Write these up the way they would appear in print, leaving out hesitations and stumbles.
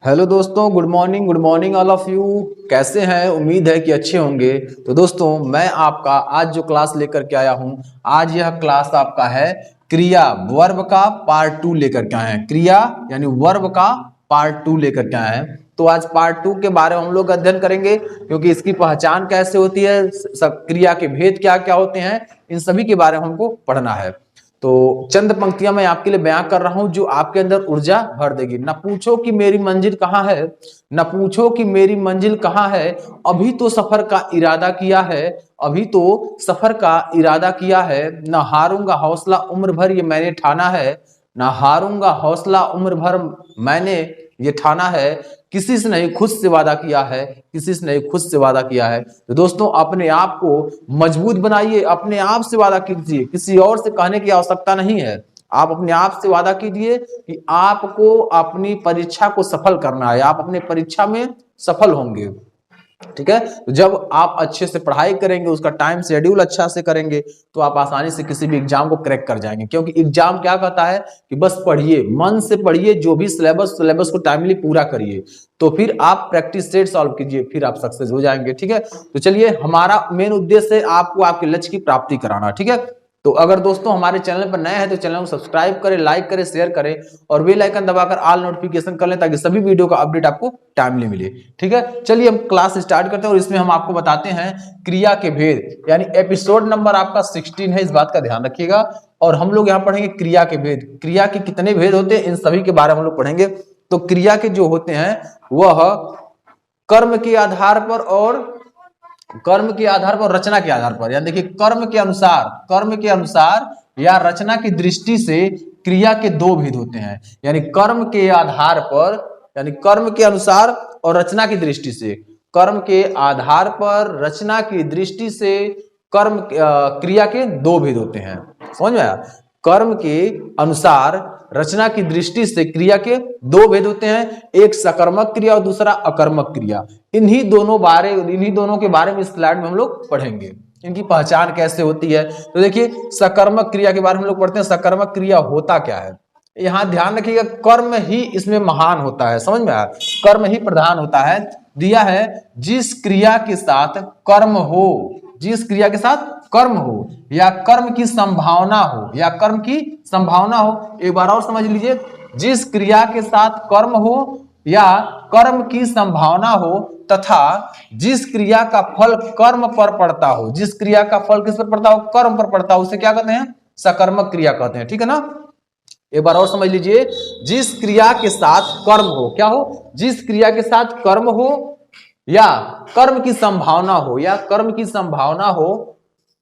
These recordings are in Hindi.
हेलो दोस्तों, good morning all of you. कैसे हैं? उम्मीद है कि अच्छे होंगे। तो दोस्तों, मैं आपका आज जो क्लास लेकर के आया हूं, आज यह क्लास आपका है क्रिया वर्ब का पार्ट 2 लेकर के आए हैं। क्रिया यानी वर्ब का पार्ट 2 लेकर के आए हैं। तो आज पार्ट 2 के बारे में हम लोग अध्ययन करेंगे, क्योंकि इसकी पहचान कैसे होती है, सब क्रिया के भेद क्या क्या होते हैं, इन सभी के बारे में हमको पढ़ना है। तो चंद पंक्तियां मैं आपके लिए बयां कर रहा हूं जो आपके अंदर ऊर्जा भर देगी। न पूछो कि मेरी मंजिल कहाँ है, न पूछो कि मेरी मंजिल कहाँ है, अभी तो सफर का इरादा किया है, अभी तो सफर का इरादा किया है। न हारूंगा हौसला उम्र भर ये मैंने ठाना है, न हारूंगा हौसला उम्र भर मैंने ये ठाना है। किसी से नहीं खुद से वादा किया है, किसी से नहीं खुद से वादा किया है। तो दोस्तों, अपने आप को मजबूत बनाइए, अपने आप से वादा कीजिए, किसी और से कहने की आवश्यकता नहीं है। आप अपने आप से वादा कीजिए कि आपको अपनी परीक्षा को सफल करना है, आप अपने परीक्षा में सफल होंगे। ठीक है, तो जब आप अच्छे से पढ़ाई करेंगे, उसका टाइम शेड्यूल अच्छा से करेंगे, तो आप आसानी से किसी भी एग्जाम को क्रैक कर जाएंगे। क्योंकि एग्जाम क्या कहता है कि बस पढ़िए, मन से पढ़िए, जो भी सिलेबस को टाइमली पूरा करिए, तो फिर आप प्रैक्टिस सेट सॉल्व कीजिए, फिर आप सक्सेस हो जाएंगे। ठीक है, तो चलिए, हमारा मेन उद्देश्य है आपको आपके लक्ष्य की प्राप्ति कराना। ठीक है, तो अगर दोस्तों हमारे चैनल पर नए हैं तो चैनल को सब्सक्राइब करें, लाइक करें, शेयर करें और बेल आइकन दबाकर ऑल नोटिफिकेशन कर लें, ताकि सभी वीडियो का अपडेट आपको टाइमली मिले। ठीक है, चलिए हम क्लास स्टार्ट करते हैं और इसमें हम आपको बताते हैं क्रिया के भेद। यानी एपिसोड नंबर आपका 16 है, इस बात का ध्यान रखिएगा। और हम लोग यहाँ पढ़ेंगे क्रिया के भेद। क्रिया के कितने भेद होते हैं, इन सभी के बारे में हम लोग पढ़ेंगे। तो क्रिया के जो होते हैं वह कर्म के आधार पर और रचना के आधार पर, यानी देखिए, कर्म के अनुसार या रचना की दृष्टि से क्रिया के दो भेद होते हैं। यानी कर्म के आधार पर, यानी कर्म के अनुसार और रचना की दृष्टि से, कर्म के आधार पर रचना की दृष्टि से क्रिया के दो भेद होते हैं। समझ में आया? कर्म के अनुसार रचना की दृष्टि से क्रिया के दो भेद होते हैं, एक सकर्मक क्रिया और दूसरा अकर्मक क्रिया। इन्हीं दोनों के बारे में इस स्लाइड में हम लोग पढ़ेंगे, इनकी पहचान कैसे होती है। तो देखिए, सकर्मक क्रिया के बारे में हम लोग पढ़ते हैं। सकर्मक क्रिया होता क्या है, यहां ध्यान रखिएगा, कर्म ही इसमें महान होता है। समझ में आया? कर्म ही प्रधान होता है। दिया है, जिस क्रिया के साथ कर्म हो, जिस क्रिया के साथ कर्म हो या कर्म की संभावना हो, या कर्म की संभावना हो। एक बार और समझ लीजिए, जिस क्रिया के साथ कर्म हो या कर्म की संभावना हो तथा जिस क्रिया का फल कर्म पर पड़ता हो, जिस क्रिया का फल किस पर पड़ता हो, कर्म पर पड़ता हो, उसे क्या कहते हैं? सकर्मक क्रिया कहते हैं। ठीक है ना? एक बार और समझ लीजिए, जिस क्रिया के साथ कर्म हो, क्या हो? जिस क्रिया के साथ कर्म हो या कर्म की संभावना हो, या कर्म की संभावना हो,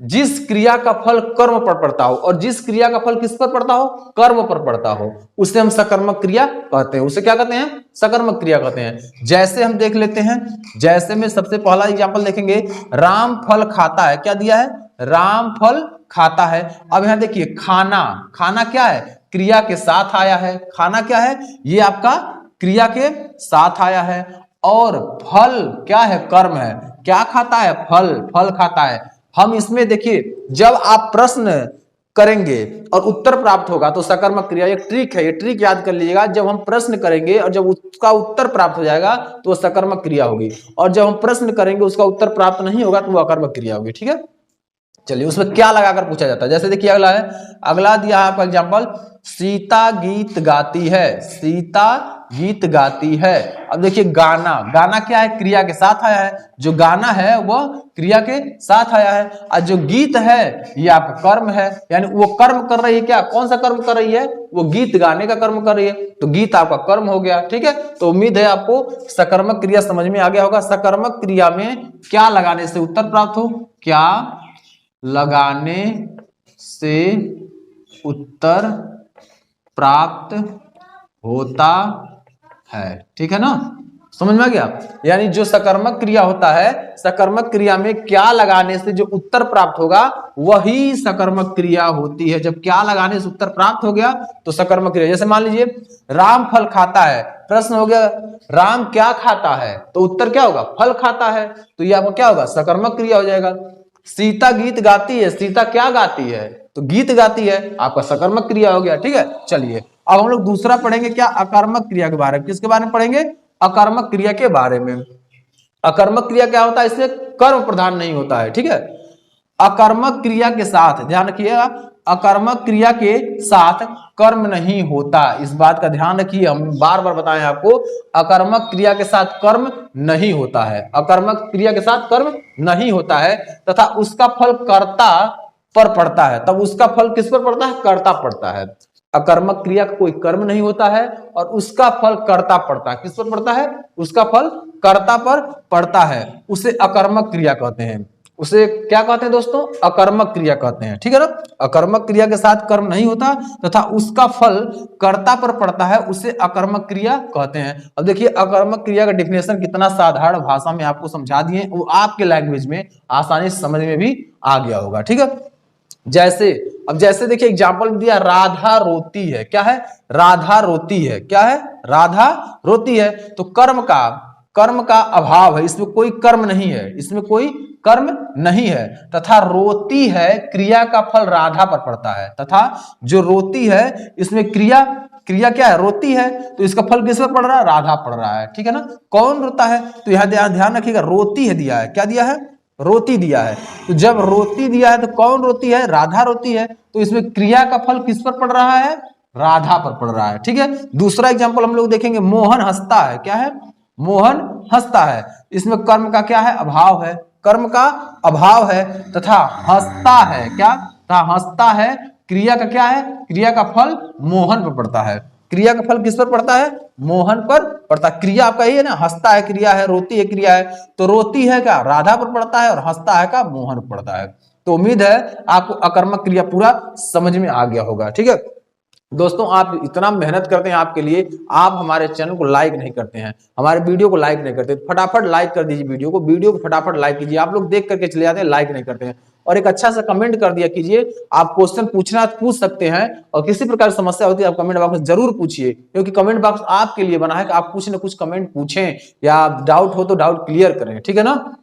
जिस क्रिया का फल कर्म पर पड़ता हो, और जिस क्रिया का फल किस पर पड़ता हो? कर्म पर पड़ता हो, उसे हम सकर्मक क्रिया कहते हैं। उसे क्या कहते हैं? सकर्मक क्रिया कहते हैं। जैसे हम देख लेते हैं, जैसे में सबसे पहला एग्जांपल देखेंगे, राम फल खाता है। क्या दिया है? राम फल खाता है। अब यहां देखिए, खाना क्या है? क्रिया के साथ आया है। खाना क्या है? ये आपका क्रिया के साथ आया है। और फल क्या है? कर्म है। क्या खाता है? फल खाता है। हम इसमें देखिए, जब आप प्रश्न करेंगे और उत्तर प्राप्त होगा तो सकर्मक क्रिया। एक ट्रिक है, ये ट्रिक याद कर लीजिएगा। जब हम प्रश्न करेंगे और जब उसका उत्तर प्राप्त हो जाएगा तो सकर्मक क्रिया होगी, और जब हम प्रश्न करेंगे उसका उत्तर प्राप्त नहीं होगा तो वो अकर्मक क्रिया होगी। ठीक है, चलिए, उसमें क्या लगाकर पूछा जाता है। जैसे देखिए, अगला दिया है आपका एग्जांपल, सीता गीत गाती है। सीता गीत गाती है। अब देखिए, गाना क्या है? क्रिया के साथ आया है। जो गाना है वह क्रिया के साथ आया है, और जो गीत है ये आपका कर्म है। यानी वो कर्म कर रही है। क्या? कौन सा कर्म कर रही है? वो गीत गाने का कर्म कर रही है, तो गीत आपका कर्म हो गया। ठीक है, तो उम्मीद है आपको सकर्मक क्रिया समझ में आ गया होगा। सकर्मक क्रिया में क्या लगाने से उत्तर प्राप्त हो? क्या लगाने से उत्तर प्राप्त होता है। ठीक है ना? समझ में आ गया? यानी जो सकर्मक क्रिया होता है, सकर्मक क्रिया में क्या लगाने से जो उत्तर प्राप्त होगा वही सकर्मक क्रिया होती है। जब क्या लगाने से उत्तर प्राप्त हो गया तो सकर्मक क्रिया। जैसे मान लीजिए, राम फल खाता है। प्रश्न हो गया, राम क्या खाता है? तो उत्तर क्या होगा? फल खाता है। तो ये आपका क्या होगा? सकर्मक क्रिया हो जाएगा। सीता गीत गाती है। सीता क्या गाती है? तो गीत गाती है, आपका सकर्मक क्रिया हो गया। ठीक है, चलिए, अब हम लोग दूसरा पढ़ेंगे, क्या? अकर्मक क्रिया के बारे में। किसके बारे में पढ़ेंगे? अकर्मक क्रिया के बारे में। अकर्मक क्रिया क्या होता है, इसमें कर्म प्रधान नहीं होता है, ठीक है। अकर्मक क्रिया के साथ ध्यान रखिएगा, अकर्मक क्रिया के साथ कर्म नहीं होता, इस बात का ध्यान रखिए। हम बार बार बताएं आपको, अकर्मक क्रिया के साथ कर्म नहीं होता है, अकर्मक क्रिया के साथ कर्म नहीं होता है, तथा उसका फल कर्ता पर पड़ता है। तब उसका फल किस पर पड़ता है, कर्ता पड़ता है। अकर्मक क्रिया का कोई कर्म नहीं होता है और उसका फल कर्ता पड़ता है। किस पर पड़ता है, उसका फल कर्ता पर पड़ता है, उसे अकर्मक क्रिया कहते हैं। उसे क्या कहते हैं दोस्तों, अकर्मक क्रिया कहते हैं, ठीक है ना। अकर्मक क्रिया के साथ कर्म नहीं होता तथा उसका फल कर्ता पर पड़ता है, उसे अकर्मक क्रिया कहते हैं। अब देखिए अकर्मक क्रिया का डिफिनेशन कितना साधारण भाषा में आपको समझा दिए, वो आपके लैंग्वेज में आसानी से समझ में भी आ गया होगा, ठीक है। जैसे अब जैसे देखिए एग्जाम्पल दिया, राधा रोती है, क्या है, राधा रोती है, क्या है, राधा रोती है। तो कर्म का अभाव है, इसमें कोई कर्म नहीं है, इसमें कोई कर्म नहीं है, तथा रोती है क्रिया का फल राधा पर पड़ता है, तथा जो रोती है इसमें क्रिया क्या है, रोती है, तो इसका फल किस पर पड़ रहा है, राधा पड़ रहा है, ठीक है ना। कौन रोता है, तो यहां ध्यान रखिएगा, रोती है दिया है, क्या दिया है, रोती दिया है। तो जब रोती दिया है तो कौन रोती है, राधा रोती है, तो इसमें क्रिया का फल किस पर पड़ रहा है, राधा पर पड़ रहा है, ठीक है। दूसरा एग्जांपल हम लोग देखेंगे, मोहन हंसता है, क्या है, मोहन हंसता है, इसमें कर्म का क्या है, अभाव है, कर्म का अभाव है, तथा हंसता है, क्या, तथा हंसता है क्रिया का क्या है, क्रिया का फल मोहन पर पड़ता है। क्रिया का फल किस पर पड़ता है, मोहन पर पड़ता है। क्रिया आपका ये है ना, हंसता है क्रिया है, रोती है क्रिया है, तो रोती है क्या, राधा पर पड़ता है, और हंसता है का मोहन पर पड़ता है। तो उम्मीद है आपको अकर्मक क्रिया पूरा समझ में आ गया होगा, ठीक है। दोस्तों आप इतना मेहनत करते हैं आपके लिए, आप हमारे चैनल को लाइक नहीं करते हैं, हमारे वीडियो को लाइक नहीं करते, फटाफट लाइक कर दीजिए वीडियो को फटाफट लाइक कीजिए। आप लोग देख करके चले जाते हैं, लाइक नहीं करते हैं। और एक अच्छा सा कमेंट कर दिया कीजिए, आप क्वेश्चन पूछ सकते हैं, और किसी प्रकार की समस्या होती है आप कमेंट बॉक्स में जरूर पूछिए, क्योंकि कमेंट बॉक्स आपके लिए बना है कि आप कुछ ना कुछ कमेंट पूछें, या डाउट हो तो डाउट क्लियर करें, ठीक है ना।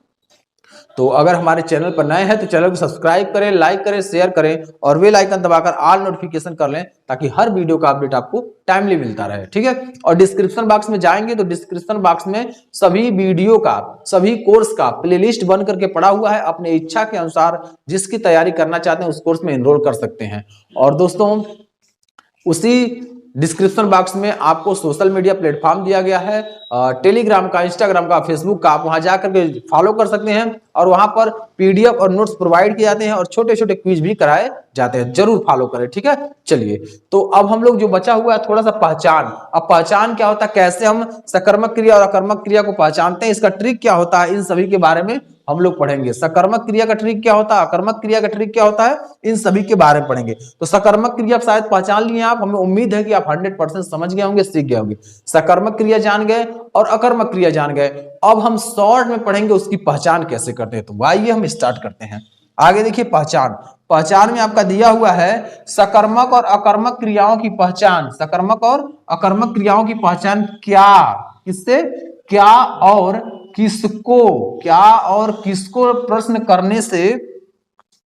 तो अगर हमारे चैनल पर नए हैं तो चैनल को सब्सक्राइब करें, लाइक करें, शेयर करें, और बेल आइकन दबाकर ऑल नोटिफिकेशन कर लें, ताकि हर वीडियो का अपडेट आपको टाइमली मिलता रहे, ठीक है। और डिस्क्रिप्शन बॉक्स में जाएंगे तो डिस्क्रिप्शन बॉक्स में सभी वीडियो का, सभी कोर्स का प्लेलिस्ट बन करके पड़ा हुआ है, अपने इच्छा के अनुसार जिसकी तैयारी करना चाहते हैं उस कोर्स में एनरोल कर सकते हैं। और दोस्तों उसी डिस्क्रिप्शन बॉक्स में आपको सोशल मीडिया प्लेटफॉर्म दिया गया है, टेलीग्राम का, इंस्टाग्राम का, फेसबुक का, आप वहां जाकर के फॉलो कर सकते हैं, और वहां पर पीडीएफ और नोट्स प्रोवाइड किए जाते हैं, और छोटे छोटे क्विज भी कराए जाते हैं, जरूर फॉलो करें, ठीक है। चलिए तो अब हम लोग जो बचा हुआ है थोड़ा सा पहचान, अब पहचान क्या होता है, कैसे हम सकर्मक क्रिया और अकर्मक क्रिया को पहचानते हैं, इसका ट्रिक क्या होता है, इन सभी के बारे में हम लोग पढ़ेंगे। सकर्मक क्रिया का ट्रिक क्या होता है, अकर्मक क्रिया का ट्रिक क्या होता है, इन सभी के बारे में पढ़ेंगे। तो सकर्मक क्रिया शायद पहचान लिए आप, हमें उम्मीद है कि आप 100% समझ गए होंगे, सीख गए होंगे। सकर्मक क्रिया जान गए और अकर्मक क्रिया जान गए, अब हम शॉर्ट में पढ़ेंगे उसकी पहचान कैसे करते हैं। तो आइए हम स्टार्ट करते हैं। आगे देखिए पहचान में आपका दिया हुआ है सकर्मक और अकर्मक क्रियाओं की पहचान। सकर्मक और अकर्मक क्रियाओं की पहचान क्या, किससे, क्या और किसको प्रश्न करने से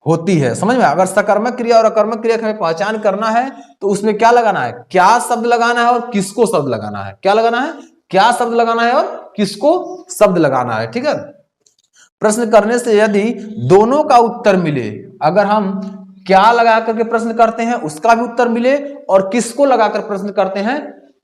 होती है, समझ में। अगर सकर्मक क्रिया और अकर्मक क्रिया की पहचान करना है तो उसमें क्या लगाना है, क्या शब्द लगाना है और किसको शब्द लगाना है, क्या लगाना है, क्या शब्द लगाना है और किसको शब्द लगाना है, ठीक है। प्रश्न करने से यदि दोनों का उत्तर मिले, अगर हम क्या लगा करके प्रश्न करते हैं उसका भी उत्तर मिले, और किसको लगाकर प्रश्न करते हैं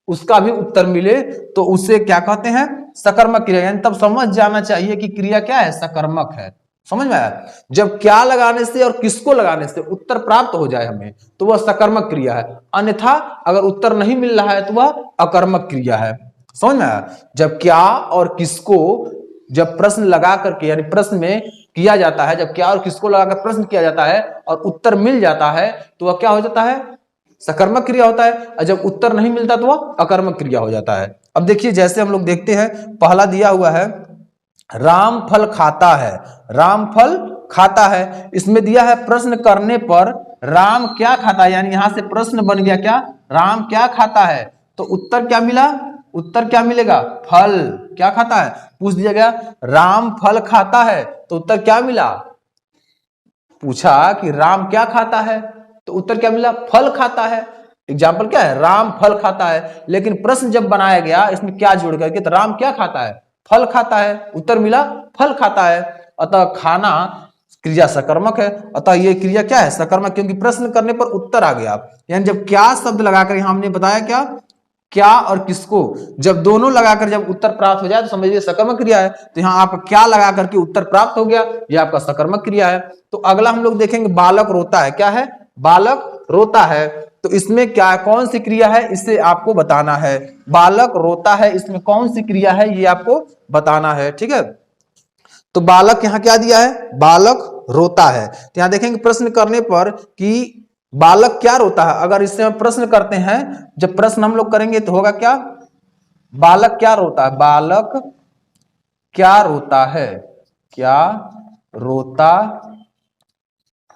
उसका भी उत्तर मिले, तो उसे क्या कहते हैं, सकर्मक क्रिया। यानी तब समझ जाना चाहिए कि क्रिया क्या है, सकर्मक है, समझ में आया। जब क्या लगाने से और किसको लगाने से उत्तर प्राप्त हो जाए हमें, तो वह सकर्मक क्रिया है, अन्यथा अगर उत्तर नहीं मिल रहा है तो वह अकर्मक क्रिया है, समझ में आया। जब क्या और किसको, जब प्रश्न लगा करके, यानी प्रश्न में किया जाता है, जब क्या और किसको लगाकर प्रश्न किया जाता है और उत्तर मिल जाता है तो वह क्या हो जाता है, सकर्मक क्रिया होता है, और जब उत्तर नहीं मिलता तो वह अकर्मक क्रिया हो जाता है। अब देखिए जैसे हम लोग देखते हैं, पहला दिया हुआ है राम फल खाता है, राम फल खाता है, इसमें दिया है प्रश्न करने पर राम क्या खाता है, यानी यहां से प्रश्न बन गया क्या, राम क्या खाता है, तो उत्तर क्या मिला, उत्तर क्या मिलेगा, फल, क्या खाता है, पूछ दिया गया राम फल खाता है, तो उत्तर क्या मिला, पूछा कि राम क्या खाता है, तो उत्तर क्या मिला, फल खाता है। एग्जाम्पल क्या है, राम फल खाता है, लेकिन प्रश्न जब बनाया गया इसमें क्या जोड़ करके, तो राम क्या खाता है, फल खाता है, उत्तर मिला फल खाता है। अतः खाना क्रिया सकर्मक है, अतः ये क्रिया क्या है, सकर्मक, क्योंकि प्रश्न करने पर उत्तर आ गया। यानी जब क्या शब्द लगाकर यहां हमने बताया क्या और किसको, जब दोनों लगाकर जब उत्तर प्राप्त हो जाए तो समझिए सकर्मक क्रिया है। तो यहाँ आपका क्या लगा करके उत्तर प्राप्त हो गया, ये आपका सकर्मक क्रिया है। तो अगला हम लोग देखेंगे बालक रोता है, क्या है, बालक रोता है। तो इसमें क्या कौन सी क्रिया है, इसे आपको बताना है। बालक रोता है, इसमें कौन सी क्रिया है ये आपको बताना है, ठीक है। तो बालक यहां क्या दिया है, बालक रोता है। तो यहां देखेंगे प्रश्न करने पर कि बालक क्या रोता है, अगर इससे हम प्रश्न करते हैं, जब प्रश्न हम लोग करेंगे तो होगा क्या, बालक क्या रोता है, बालक क्या रोता है, क्या रोता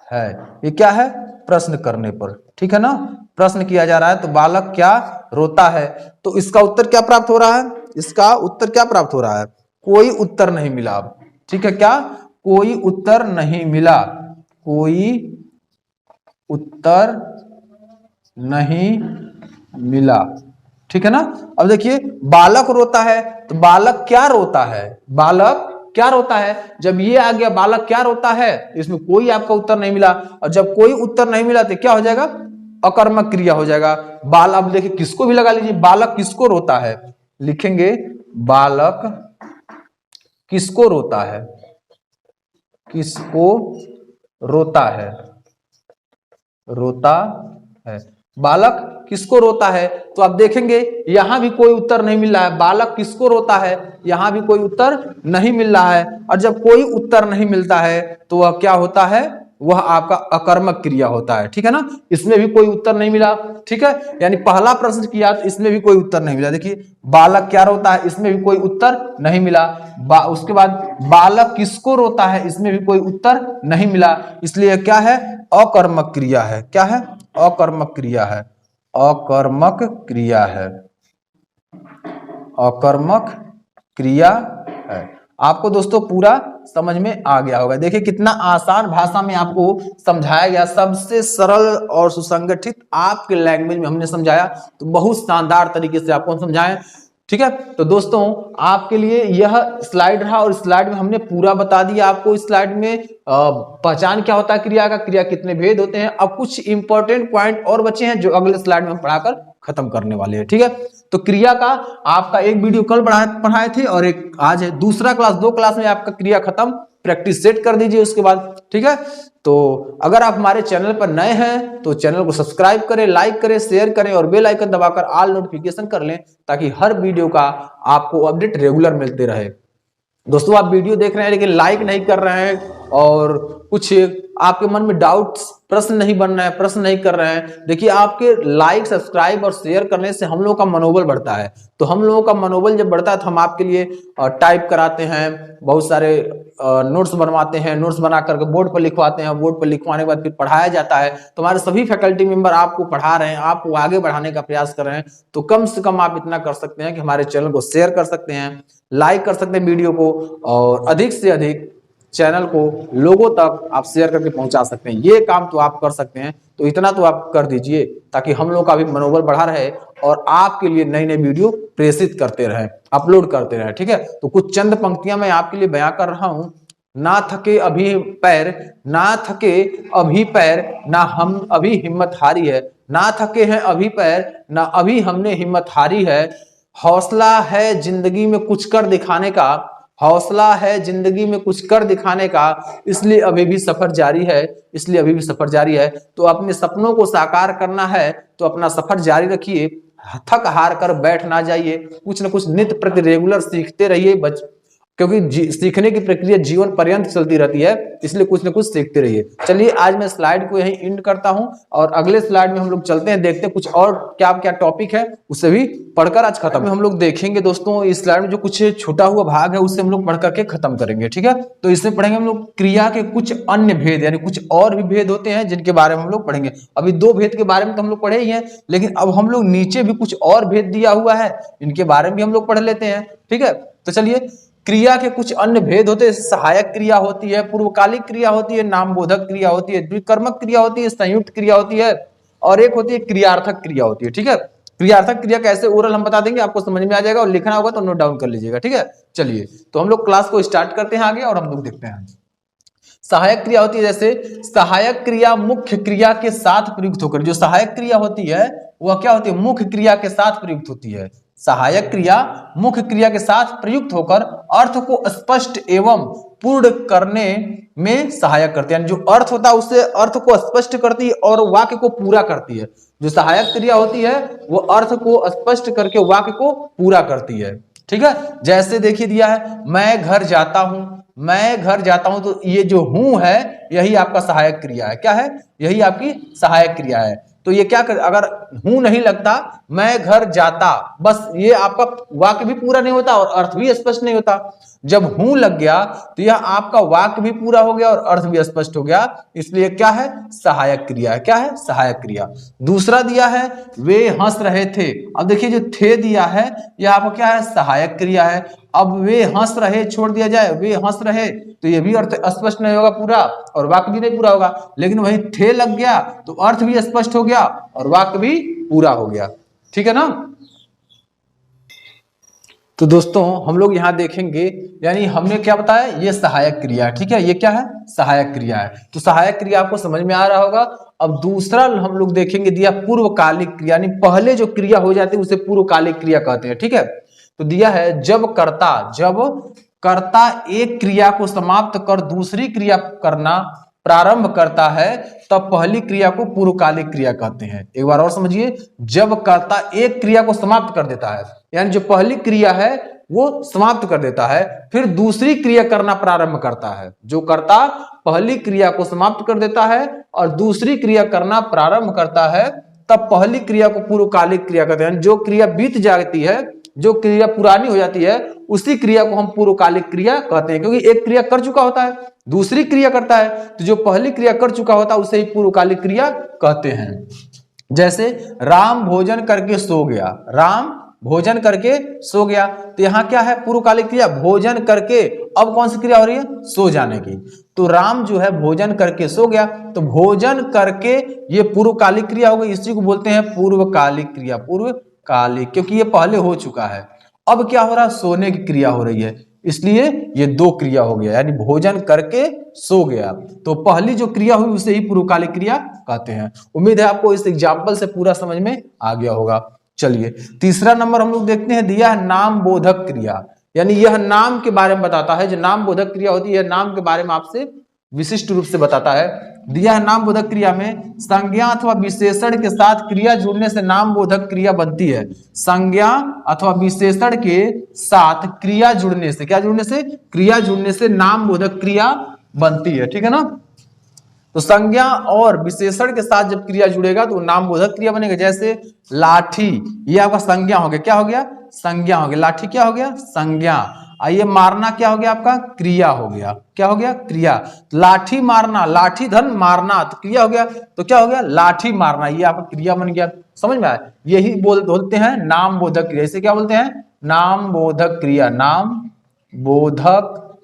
है, ये क्या है, प्रश्न करने पर, ठीक है ना, प्रश्न किया जा रहा है। तो बालक क्या रोता है, तो इसका उत्तर क्या प्राप्त हो रहा है, इसका उत्तर क्या प्राप्त हो रहा है, कोई उत्तर नहीं मिला, ठीक है, क्या, कोई उत्तर नहीं मिला, कोई उत्तर नहीं मिला, ठीक है ना। अब देखिए बालक रोता है, तो बालक क्या रोता है, बालक क्या रोता है, जब ये आ गया बालक क्या रोता है, इसमें कोई आपका उत्तर नहीं मिला, और जब कोई उत्तर नहीं मिला तो क्या हो जाएगा, अकर्मक क्रिया हो जाएगा। बाल, अब देखिए किसको भी लगा लीजिए, बालक किसको रोता है, लिखेंगे बालक किसको रोता है, किसको रोता है, रोता है, बालक किसको रोता है। तो आप देखेंगे यहां भी कोई उत्तर नहीं मिल रहा है, बालक किसको रोता है, यहां भी कोई उत्तर नहीं मिल रहा है। और जब कोई उत्तर नहीं मिलता है तो वह क्या होता है, वह आपका अकर्मक क्रिया होता है, ठीक है ना। इसमें भी कोई उत्तर नहीं मिला, ठीक है, यानी पहला प्रश्न किया तो इसमें भी कोई उत्तर नहीं मिला। देखिए बालक क्या रोता है, इसमें भी कोई उत्तर नहीं मिला। उसके बाद बालक किसको रोता है, इसमें भी कोई उत्तर नहीं मिला, इसलिए क्या है, अकर्मक क्रिया है, क्या है, अकर्मक क्रिया है, अकर्मक क्रिया है, अकर्मक क्रिया है। आपको दोस्तों पूरा समझ में आ गया होगा। देखिए कितना आसान भाषा में आपको समझाया गया, सबसे सरल और सुसंगठित आपके लैंग्वेज में हमने समझाया, तो बहुत शानदार तरीके से आपको हम समझाएं, ठीक है। तो दोस्तों आपके लिए यह स्लाइड रहा, और स्लाइड में हमने पूरा बता दिया आपको। इस स्लाइड में पहचान क्या होता है क्रिया का, क्रिया कितने भेद होते हैं। अब कुछ इंपॉर्टेंट पॉइंट और बचे हैं जो अगले स्लाइड में हम पढ़ाकर खत्म करने वाले हैं, ठीक है। तो क्रिया का आपका एक वीडियो कल पढ़ाए थे और एक आज है, दूसरा क्लास, 2 क्लास में आपका क्रिया खत्म, प्रैक्टिस सेट कर दीजिए उसके बाद, ठीक है। तो अगर आप हमारे चैनल पर नए हैं तो चैनल को सब्सक्राइब करें, लाइक करें, शेयर करें और बेल आइकन दबाकर ऑल नोटिफिकेशन कर लें, ताकि हर वीडियो का आपको अपडेट रेगुलर मिलते रहे। दोस्तों आप वीडियो देख रहे हैं लेकिन लाइक नहीं कर रहे हैं, और कुछ आपके मन में डाउट्स, प्रश्न नहीं बन रहे हैं, प्रश्न नहीं कर रहे हैं। देखिए आपके लाइक, सब्सक्राइब और शेयर करने से हम लोगों का मनोबल बढ़ता है। तो हम लोगों का मनोबल जब बढ़ता है तो हम आपके लिए टाइप कराते हैं, बहुत सारे नोट्स बनवाते हैं, नोट्स बना करके बोर्ड पर लिखवाते हैं, बोर्ड पर लिखवाने के बाद फिर पढ़ाया जाता है। तो हमारे सभी फैकल्टी मेंबर आपको पढ़ा रहे हैं, आपको आगे बढ़ाने का प्रयास कर रहे हैं। तो कम से कम आप इतना कर सकते हैं कि हमारे चैनल को शेयर कर सकते हैं, लाइक कर सकते हैं वीडियो को, और अधिक से अधिक चैनल को लोगों तक आप शेयर करके पहुंचा सकते हैं। ये काम तो आप कर सकते हैं, तो इतना तो आप कर दीजिए ताकि हम लोग का भी मनोबल बढ़ा रहे और आपके लिए नई नई वीडियो प्रेषित करते रहें, अपलोड करते रहें, ठीक है। तो कुछ चंद पंक्तियां मैं आपके लिए बयां कर रहा हूं। ना थके अभी पैर, ना थके अभी पैर, ना हम अभी हिम्मत हारी है, ना थके हैं अभी पैर, ना अभी हमने हिम्मत हारी है। हौसला है जिंदगी में कुछ कर दिखाने का, हौसला है जिंदगी में कुछ कर दिखाने का, इसलिए अभी भी सफर जारी है, इसलिए अभी भी सफर जारी है। तो अपने सपनों को साकार करना है तो अपना सफर जारी रखिए, थक हार कर बैठ ना जाइए, कुछ न कुछ नित्य प्रति रेगुलर सीखते रहिए, क्योंकि सीखने की प्रक्रिया जीवन पर्यंत चलती रहती है, इसलिए कुछ न कुछ सीखते रहिए। चलिए आज मैं स्लाइड को यहीं एंड करता हूं और अगले स्लाइड में हम लोग चलते हैं, देखते हैं कुछ और क्या क्या टॉपिक है, उसे भी पढ़कर आज खत्म हम लोग देखेंगे। दोस्तों इस स्लाइड में जो कुछ छूटा हुआ भाग है उससे हम लोग पढ़ करके खत्म करेंगे, ठीक है। तो इसमें पढ़ेंगे हम लोग क्रिया के कुछ अन्य भेद, यानी कुछ और भी भेद होते हैं जिनके बारे में हम लोग पढ़ेंगे। अभी 2 भेद के बारे में तो हम लोग पढ़े ही हैं, लेकिन अब हम लोग नीचे भी कुछ और भेद दिया हुआ है, इनके बारे में भी हम लोग पढ़ लेते हैं, ठीक है। तो चलिए, क्रिया के कुछ अन्य भेद होते हैं, सहायक क्रिया होती है, पूर्वकालिक क्रिया होती है, नामबोधक क्रिया होती है, द्विकर्मक क्रिया होती है, संयुक्त क्रिया होती है, और एक होती है क्रियार्थक क्रिया होती है। ठीक है, क्रियार्थक क्रिया कैसे ओरल हम बता देंगे, आपको समझ में आ जाएगा, और लिखना होगा तो नोट डाउन कर लीजिएगा। ठीक है, चलिए तो हम लोग क्लास को स्टार्ट करते हैं आगे, और हम लोग देखते हैं सहायक क्रिया होती है। जैसे सहायक क्रिया मुख्य क्रिया के साथ प्रयुक्त होकर, जो सहायक क्रिया होती है वह क्या होती है, मुख्य क्रिया के साथ प्रयुक्त होती है। सहायक क्रिया मुख्य क्रिया के साथ प्रयुक्त होकर अर्थ को स्पष्ट एवं पूर्ण करने में सहायक करती है, यानी जो अर्थ होता है उससे अर्थ को स्पष्ट करती है और वाक्य को पूरा करती है। जो सहायक क्रिया होती है वो अर्थ को स्पष्ट करके वाक्य को पूरा करती है। ठीक है, जैसे देखिए दिया है, मैं घर जाता हूं, मैं घर जाता हूं, तो ये जो हूं है यही आपका सहायक क्रिया है। क्या है, यही आपकी सहायक क्रिया है। तो ये क्या कर, अगर हूं नहीं लगता, मैं घर जाता, बस ये आपका वाक्य भी पूरा नहीं होता और अर्थ भी स्पष्ट नहीं होता। जब हूं लग गया तो यह आपका वाक्य भी पूरा हो गया और अर्थ भी स्पष्ट हो गया, इसलिए क्या है, सहायक क्रिया है। क्या है, सहायक क्रिया। दूसरा दिया है वे हंस रहे थे। अब देखिए जो थे दिया है यह आपको क्या है, सहायक क्रिया है। अब वे हंस रहे छोड़ दिया जाए, वे हंस रहे, तो ये भी अर्थ स्पष्ट नहीं होगा पूरा और वाक्य भी नहीं पूरा होगा। लेकिन वही थे लग गया तो अर्थ भी स्पष्ट हो गया और वाक्य भी पूरा हो गया। ठीक है ना। तो दोस्तों हम लोग यहां देखेंगे, यानी हमने क्या बताया, ये सहायक क्रिया है। ठीक है, ये क्या है, सहायक क्रिया है। तो सहायक क्रिया आपको समझ में आ रहा होगा। अब दूसरा हम लोग देखेंगे दिया पूर्वकालिक क्रिया, यानी पहले जो क्रिया हो जाती है उसे पूर्वकालिक क्रिया कहते हैं। ठीक है, तो दिया है जब कर्ता एक क्रिया को समाप्त कर दूसरी क्रिया करना प्रारंभ करता है तब पहली क्रिया को पूर्वकालिक क्रिया कहते हैं। एक बार और समझिए, जब कर्ता एक क्रिया को समाप्त कर देता है, यानी जो पहली क्रिया है वो समाप्त कर देता है, फिर दूसरी क्रिया करना प्रारंभ करता है। जो कर्ता पहली क्रिया को समाप्त कर देता है और दूसरी क्रिया करना प्रारंभ करता है तब पहली क्रिया को पूर्वकालिक क्रिया कहते हैं। जो क्रिया बीत जाती है, जो क्रिया पुरानी हो जाती है, उसी क्रिया को हम पूर्वकालिक क्रिया कहते हैं, क्योंकि एक क्रिया कर चुका होता है, दूसरी क्रिया करता है, तो जो पहली क्रिया कर चुका होता है उसे ही पूर्वकालिक क्रिया कहते हैं। जैसे राम भोजन करके सो गया, राम भोजन करके सो गया, तो यहां क्या है, पूर्वकालिक क्रिया, भोजन करके अब कौन सी क्रिया हो रही है, सो जाने की। तो राम जो है भोजन करके सो गया, तो भोजन करके ये पूर्वकालिक क्रिया हो गई, इसी को बोलते हैं पूर्वकालिक क्रिया, पूर्वकालिक, क्योंकि ये पहले हो चुका है। अब क्या हो रहा है, सोने की क्रिया हो रही है, इसलिए ये दो क्रिया हो गया, यानी भोजन करके सो गया। तो पहली जो क्रिया हुई उसे ही पूर्वकालिक क्रिया कहते हैं। उम्मीद है आपको इस एग्जाम्पल से पूरा समझ में आ गया होगा। चलिए तीसरा नंबर हम लोग देखते हैं, दिया है नाम बोधक क्रिया, यानी यह नाम के बारे में बताता है। जो नाम बोधक क्रिया होती है नाम के बारे में आपसे विशिष्ट रूप से बताता है। दिया है नाम बोधक क्रिया में संज्ञा अथवा विशेषण के साथ क्रिया जुड़ने से नाम बोधक क्रिया बनती है। संज्ञा अथवा विशेषण के साथ क्रिया जुड़ने से, क्या जुड़ने से, क्रिया जुड़ने से नाम बोधक क्रिया बनती है। ठीक है ना। तो संज्ञा और विशेषण के साथ जब क्रिया जुड़ेगा तो नाम बोधक क्रिया बनेगा। जैसे लाठी, ये आपका संज्ञा हो गया, क्या हो गया, संज्ञा हो गया। लाठी क्या हो गया, संज्ञा। आइए मारना क्या हो गया आपका, क्रिया हो गया, क्या हो गया, क्रिया। लाठी मारना, लाठी धन मारना, तो क्रिया हो गया, तो क्या हो गया, लाठी मारना, ये आपका क्रिया बन गया। समझ में आया, यही बोलते हैं नाम बोधक क्रिया। इसे क्या बोलते हैं, नाम बोधक क्रिया, नाम बोधक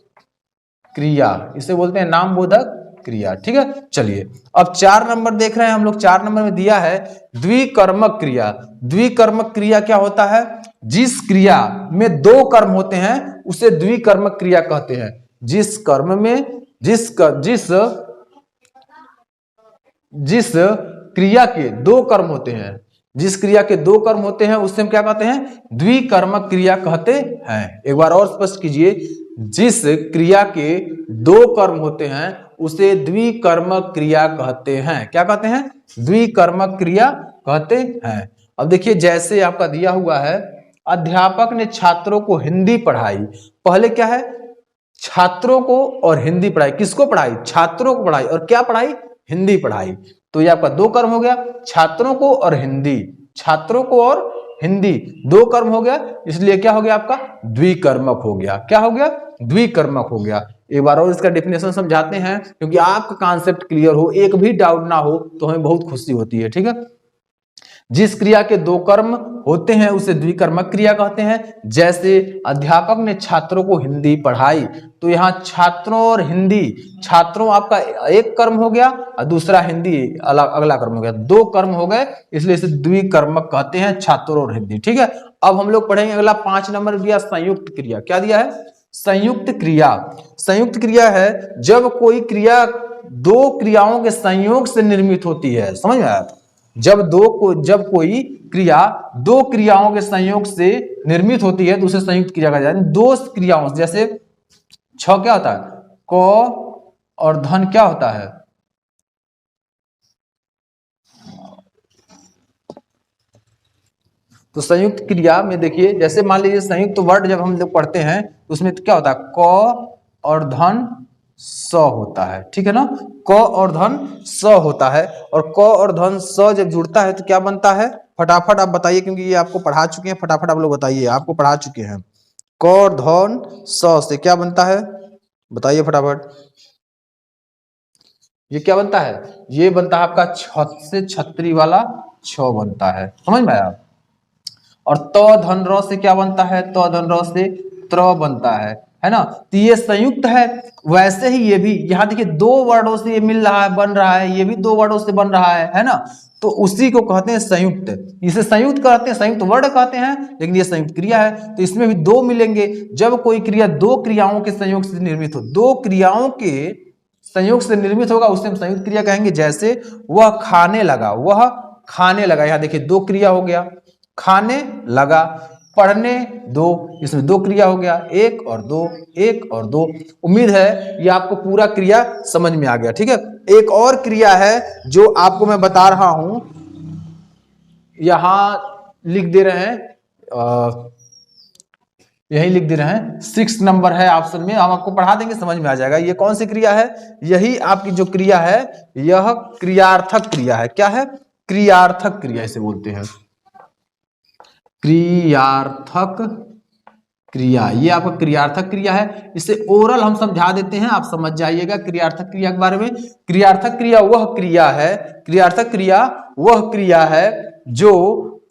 क्रिया, इसे बोलते हैं नाम बोधक क्रिया। ठीक है, चलिए अब 4 नंबर देख रहे हैं हम लोग। 4 नंबर में दिया है द्विकर्मक क्रिया। द्विकर्मक क्रिया क्या होता है, जिस क्रिया में 2 कर्म होते हैं उसे द्विकर्मक क्रिया कहते हैं। जिस कर्म में जिस क्रिया के 2 कर्म होते हैं, जिस क्रिया के 2 कर्म होते हैं उससे हम क्या कहते हैं, द्विकर्मक क्रिया कहते हैं। एक बार और स्पष्ट कीजिए, जिस क्रिया के 2 कर्म होते हैं उसे द्विकर्मक क्रिया कहते हैं। क्या कहते हैं, द्विकर्मक क्रिया कहते हैं। अब देखिए जैसे आपका दिया हुआ है, अध्यापक ने छात्रों को हिंदी पढ़ाई। पहले क्या है, छात्रों को और हिंदी पढ़ाई। किसको पढ़ाई, छात्रों को पढ़ाई, और क्या पढ़ाई, हिंदी पढ़ाई। तो ये आपका 2 कर्म हो गया, छात्रों को और हिंदी, छात्रों को और हिंदी 2 कर्म हो गया, इसलिए क्या हो गया आपका, द्विकर्मक हो गया। क्या हो गया, द्विकर्मक हो गया। एक बार और इसका डेफिनेशन समझाते हैं, क्योंकि आपका कॉन्सेप्ट क्लियर हो, एक भी डाउट ना हो तो हमें बहुत खुशी होती है। ठीक है, जिस क्रिया के दो कर्म होते हैं उसे द्विकर्मक क्रिया कहते हैं। जैसे अध्यापक ने छात्रों को हिंदी पढ़ाई, तो यहाँ छात्रों और हिंदी, छात्रों आपका एक कर्म हो गया और दूसरा हिंदी अगला कर्म हो गया, दो कर्म हो गए, इसलिए इसे द्विकर्मक कहते हैं, छात्रों और हिंदी। ठीक है, अब हम लोग पढ़ेंगे अगला 5 नंबर दिया संयुक्त क्रिया। क्या दिया है? संयुक्त क्रिया। संयुक्त क्रिया है जब कोई क्रिया दो क्रियाओं के संयोग से निर्मित होती है। समझ में आया? जब कोई क्रिया दो क्रियाओं के संयोग से निर्मित होती है तो उसे संयुक्त क्रिया कहा जाता है। दो क्रियाओं से, जैसे छ क्या होता है? क और धन क्या होता है? तो संयुक्त क्रिया में देखिए, जैसे मान लीजिए संयुक्त वर्ड जब हम लोग पढ़ते हैं तो उसमें क्या होता है? क और धन स होता है। ठीक है ना, क और धन स होता है, और क और धन स जब जुड़ता है तो क्या बनता है? फटाफट आप बताइए, क्योंकि ये आपको पढ़ा चुके हैं। फटाफट आप लोग बताइए, आपको पढ़ा चुके हैं। क और धन स से क्या बनता है? बताइए फटाफट। ये क्या बनता है? ये बनता है आपका छत से छतरी वाला छ बनता है। समझ में आया? और त धन र से क्या बनता है? त धन र से त्र बनता है ना? तो ये संयुक्त है। वैसे ही ये भी, यहाँ देखिए दो वर्डों से ये मिल रहा है, बन रहा है, ये भी दो वर्डों से बन रहा है ना? तो उसी को कहते हैं संयुक्त। इसे संयुक्त कहते हैं, संयुक्त वर्ड कहते हैं, लेकिन ये संयुक्त क्रिया है। तो इसमें भी दो मिलेंगे। जब कोई क्रिया दो क्रियाओं के संयोग से निर्मित हो, दो क्रियाओं के संयोग से निर्मित होगा उसे हम संयुक्त क्रिया कहेंगे। जैसे वह खाने लगा, वह खाने लगा, यहाँ देखिए दो क्रिया हो गया, खाने लगा। पढ़ने दो, इसमें दो क्रिया हो गया, एक और दो, एक और दो। उम्मीद है ये आपको पूरा क्रिया समझ में आ गया। ठीक है, एक और क्रिया है जो आपको मैं बता रहा हूं, यहां लिख दे रहे हैं, यही लिख दे रहे हैं, 6 नंबर है ऑप्शन में, हम आपको पढ़ा देंगे, समझ में आ जाएगा। ये कौन सी क्रिया है? यही आपकी जो क्रिया है यह क्रियार्थक क्रिया है। क्या है? क्रियार्थक क्रिया इसे बोलते हैं, क्रियार्थक क्रिया। ये आपका क्रियार्थक क्रिया है। इसे ओरल हम समझा देते हैं, आप समझ जाइएगा क्रियार्थक क्रिया के बारे में। क्रियार्थक क्रिया वह क्रिया है, क्रियार्थक क्रिया वह क्रिया है जो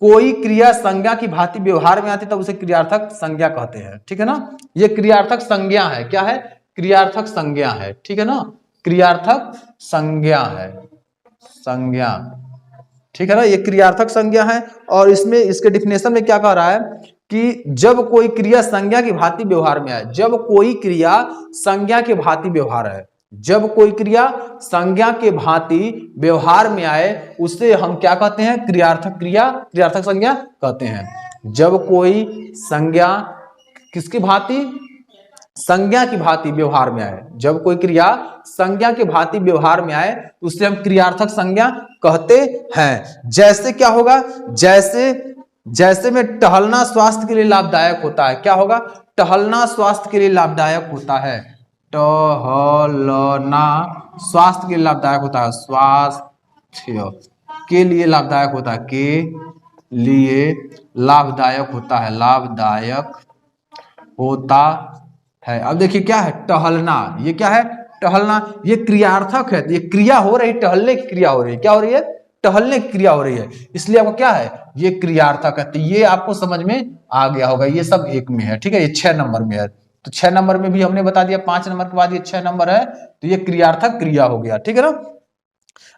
कोई क्रिया संज्ञा की भांति व्यवहार में आती, तब उसे क्रियार्थक संज्ञा कहते हैं। ठीक है ना, ये क्रियार्थक संज्ञा है। क्या है? क्रियार्थक संज्ञा है। ठीक है ना, क्रियार्थक संज्ञा है, संज्ञा। ठीक है ना, ये क्रियार्थक संज्ञा है। और इसमें इसके डिफिनेशन में क्या कह रहा है कि जब कोई क्रिया संज्ञा की भांति व्यवहार में आए, जब कोई क्रिया संज्ञा के भांति व्यवहार है, जब कोई क्रिया संज्ञा के भांति व्यवहार में आए उसे हम क्या कहते हैं? क्रियार्थक क्रिया, क्रियार्थक संज्ञा कहते हैं। जब कोई संज्ञा किसकी भांति? संज्ञा की भांति व्यवहार में आए, जब कोई क्रिया संज्ञा के भांति व्यवहार में आए तो उससे हम क्रियार्थक संज्ञा कहते हैं। जैसे क्या होगा? जैसे में टहलना स्वास्थ्य के लिए लाभदायक होता है। क्या होगा? टहलना स्वास्थ्य के लिए लाभदायक होता है। टहलना स्वास्थ्य के लिए लाभदायक होता है, स्वास्थ्य के लिए लाभदायक होता है, के लिए लाभदायक होता है, लाभदायक होता है। अब देखिए क्या है? टहलना। ये क्या है? टहलना। ये क्रियार्थक है, ये क्रिया हो रही, टहलने की क्रिया हो रही है। क्या हो रही है? टहलने की क्रिया हो रही है, इसलिए आपको क्या है? ये क्रियार्थक है। तो ये आपको समझ में आ गया होगा, ये सब एक में है। ठीक है, ये 6 नंबर में है। तो 6 नंबर में भी हमने बता दिया, 5 नंबर के बाद ये 6 नंबर है, तो ये क्रियार्थक क्रिया हो गया। ठीक है ना,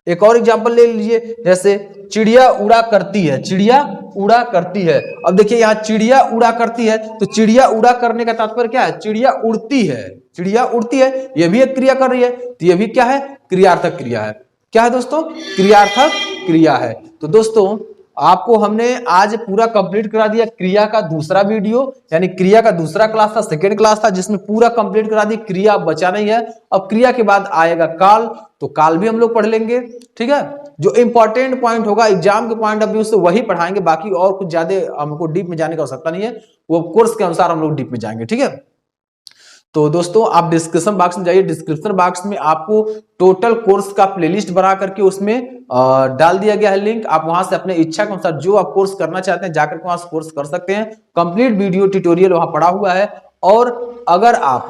एक और एग्जाम्पल ले लीजिए, जैसे चिड़िया उड़ा करती है, चिड़िया उड़ा करती है। अब देखिए यहाँ चिड़िया उड़ा करती है, तो चिड़िया उड़ा करने का तात्पर्य क्या है? चिड़िया उड़ती है, चिड़िया उड़ती है, ये भी एक क्रिया कर रही है, तो ये भी क्या है? क्रियार्थक क्रिया है। क्या है दोस्तों? क्रियार्थक क्रिया है। तो दोस्तों आपको हमने आज पूरा कंप्लीट करा दिया क्रिया का दूसरा वीडियो, यानी क्रिया का दूसरा क्लास था, सेकेंड क्लास था, जिसमें पूरा कंप्लीट करा दी। क्रिया बचा नहीं है। अब क्रिया के बाद आएगा काल, तो काल भी हम लोग पढ़ लेंगे। ठीक है, जो इंपॉर्टेंट पॉइंट होगा एग्जाम के पॉइंट ऑफ व्यू से वही पढ़ाएंगे, बाकी और कुछ ज्यादा हमको डीप में जाने की आवश्यकता नहीं है, वो कोर्स के अनुसार हम लोग डीप में जाएंगे। ठीक है, तो दोस्तों आप डिस्क्रिप्शन बॉक्स में जाइए, डिस्क्रिप्शन बॉक्स में आपको टोटल कोर्स का प्लेलिस्ट बना करके उसमें डाल दिया गया है लिंक। आप वहां से अपने इच्छा के अनुसार जो आप कोर्स करना चाहते हैं जाकर के वहां से कोर्स कर सकते हैं। कंप्लीट वीडियो ट्यूटोरियल वहां पड़ा हुआ है। और अगर आप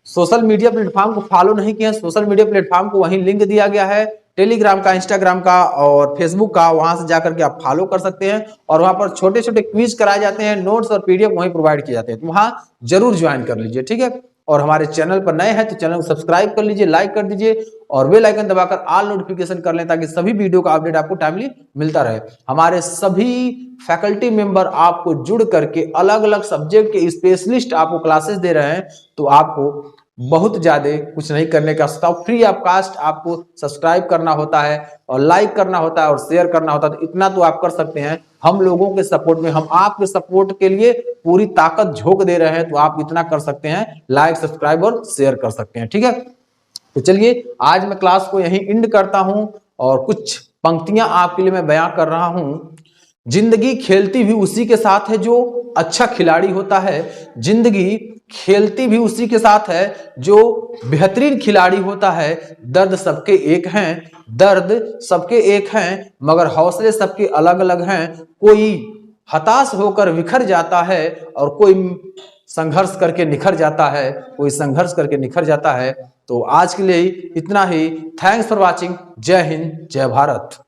सोशल मीडिया प्लेटफॉर्म को फॉलो नहीं किए हैं, सोशल मीडिया प्लेटफॉर्म को वहीं लिंक दिया गया है, टेलीग्राम का, इंस्टाग्राम का और फेसबुक का, वहां से जाकर के आप फॉलो कर सकते हैं और वहां पर छोटे छोटे क्विज कराए जाते हैं, नोट्स और पीडीएफ वहीं प्रोवाइड किए जाते हैं, तो वहां जरूर ज्वाइन कर लीजिए, ठीक है। और हमारे चैनल पर नए हैं तो चैनल को सब्सक्राइब कर लीजिए, लाइक कर दीजिए और बेल आइकन दबाकर ऑल नोटिफिकेशन कर लें ताकि सभी वीडियो का अपडेट आपको टाइमली मिलता रहे। हमारे सभी फैकल्टी मेंबर आपको जुड़ करके अलग अलग सब्जेक्ट के स्पेशलिस्ट आपको क्लासेस दे रहे हैं, तो आपको बहुत ज्यादा कुछ नहीं करने का आवश्यकता, फ्री ऑफ कास्ट आपको सब्सक्राइब करना होता है और लाइक करना होता है और शेयर करना होता है, तो इतना तो आप कर सकते हैं। हम लोगों के सपोर्ट में, हम आपके सपोर्ट के लिए पूरी ताकत झोंक दे रहे हैं, तो आप इतना कर सकते हैं, लाइक सब्सक्राइब और शेयर कर सकते हैं, ठीक है। तो चलिए आज मैं क्लास को यहीं एंड करता हूं और कुछ पंक्तियां आपके लिए मैं बयां कर रहा हूं। जिंदगी खेलती भी उसी के साथ है जो अच्छा खिलाड़ी होता है, जिंदगी खेलती भी उसी के साथ है जो बेहतरीन खिलाड़ी होता है। दर्द सबके एक हैं, दर्द सबके एक हैं, मगर हौसले सबके अलग अलग हैं। कोई हताश होकर बिखर जाता है और कोई संघर्ष करके निखर जाता है, कोई संघर्ष करके निखर जाता है। तो आज के लिए इतना ही। Thanks for watching. जय हिंद, जय भारत।